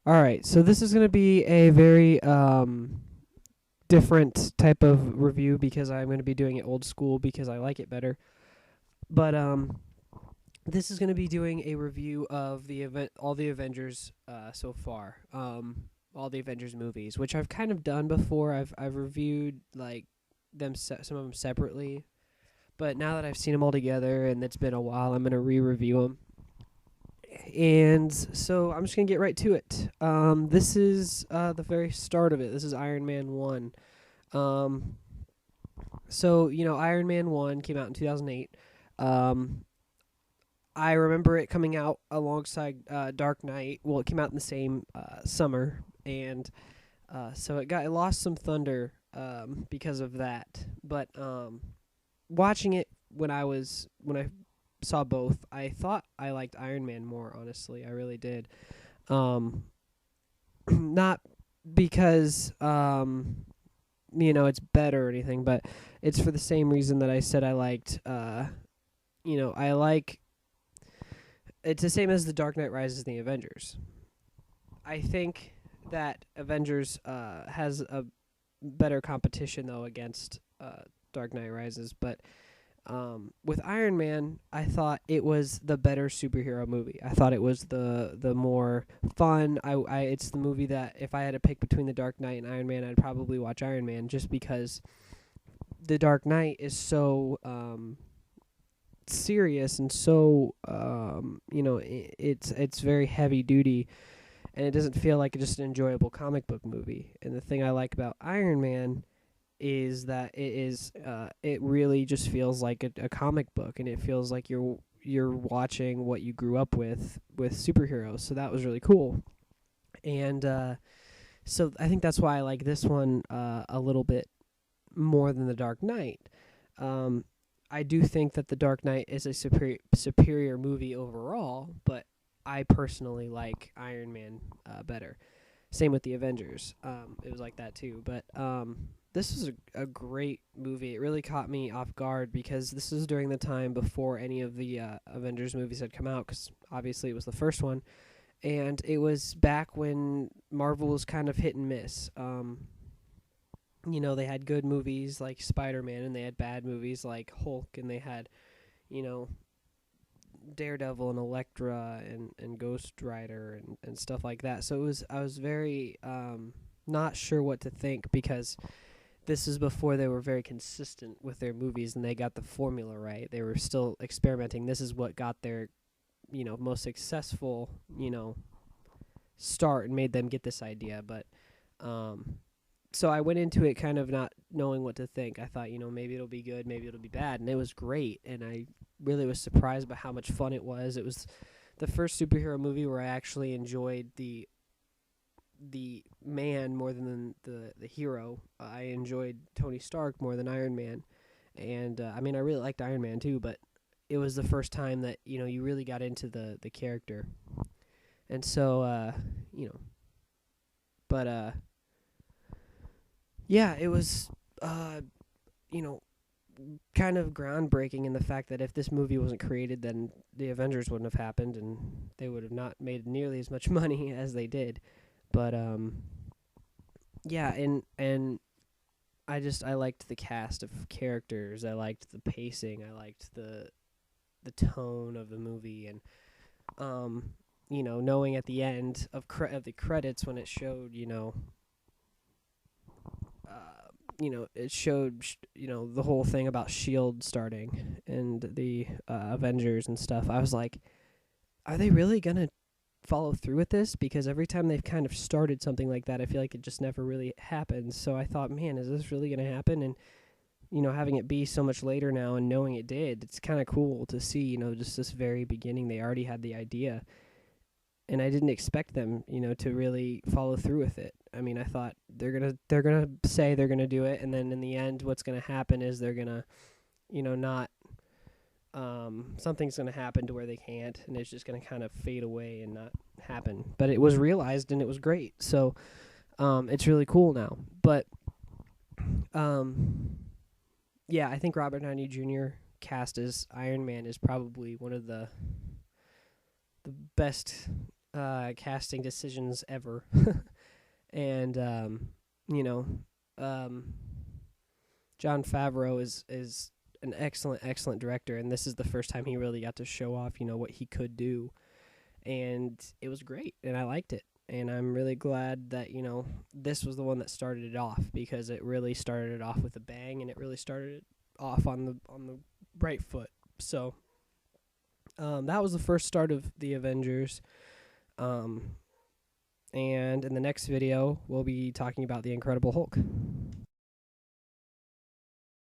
All right, so this is going to be a very different type of review because I'm going to be doing it old school because I like it better. But this is going to be doing a review of all the Avengers so far. All the Avengers movies, which I've kind of done before. I've reviewed like some of them separately, but now that I've seen them all together and it's been a while, I'm going to re-review them. And so I'm just going to get right to it. This is the very start of it. This is Iron Man 1. Um, Iron Man 1 came out in 2008. Um, I remember it coming out alongside Dark Knight. Well, it came out in the same summer, and so it lost some thunder because of that. But watching it when I saw both, I thought I liked Iron Man more. Honestly, I really did. Not because it's better or anything, but it's for the same reason that I said I liked. I like. It's the same as the Dark Knight Rises and the Avengers. I think that Avengers has a better competition though against Dark Knight Rises, but with Iron Man, I thought it was the better superhero movie. I thought it was the more fun. It's the movie that if I had to pick between the Dark Knight and Iron Man, I'd probably watch Iron Man just because the Dark Knight is so serious and so it's very heavy duty, and it doesn't feel like just an enjoyable comic book movie. And the thing I like about Iron Man is that it really just feels like a comic book, and it feels like you're watching what you grew up with superheroes. So that was really cool. And so I think that's why I like this one a little bit more than the Dark Knight. I do think that the Dark Knight is a superior movie overall, but I personally like Iron Man better. Same with the Avengers. It was like that too. But this was a great movie. It really caught me off guard because this was during the time before any of the Avengers movies had come out, because obviously it was the first one. And it was back when Marvel was kind of hit and miss. They had good movies like Spider-Man, and they had bad movies like Hulk, and they had, you know, Daredevil and Elektra and Ghost Rider and stuff like that. So I was very not sure what to think, because this is before they were very consistent with their movies and they got the formula right. They were still experimenting. This is what got their, most successful, start and made them get this idea. But so I went into it kind of not knowing what to think. I thought, maybe it'll be good, maybe it'll be bad, and it was great. And I really was surprised by how much fun it was. It was the first superhero movie where I actually enjoyed the man more than the hero. I enjoyed Tony Stark more than Iron Man, and I really liked Iron Man too, but it was the first time that you really got into the character. And so but yeah, it was kind of groundbreaking in the fact that if this movie wasn't created, then the Avengers wouldn't have happened, and they would have not made nearly as much money as they did. But yeah, and I liked the cast of characters. I liked the pacing. I liked the tone of the movie, and knowing at the end of the credits when it showed, it showed the whole thing about Shield starting and the Avengers and stuff. I was like, are they really gonna follow through with this? Because every time they've kind of started something like that, I feel like it just never really happens. So I thought, man, is this really going to happen? And having it be so much later now and knowing it did, it's kind of cool to see, just this very beginning they already had the idea, and I didn't expect them, to really follow through with it. I thought they're gonna say they're gonna do it, and then in the end what's gonna happen is they're gonna not something's going to happen to where they can't, and it's just going to kind of fade away and not happen. But it was realized, and it was great. So it's really cool now. But yeah, I think Robert Downey Jr. cast as Iron Man is probably one of the best casting decisions ever. And you know, um, Jon Favreau is an excellent director, and this is the first time he really got to show off, what he could do, and it was great, and I liked it, and I'm really glad that this was the one that started it off, because it really started it off with a bang, and it really started it off on the right foot. So that was the first start of the Avengers. And in the next video, we'll be talking about the Incredible Hulk.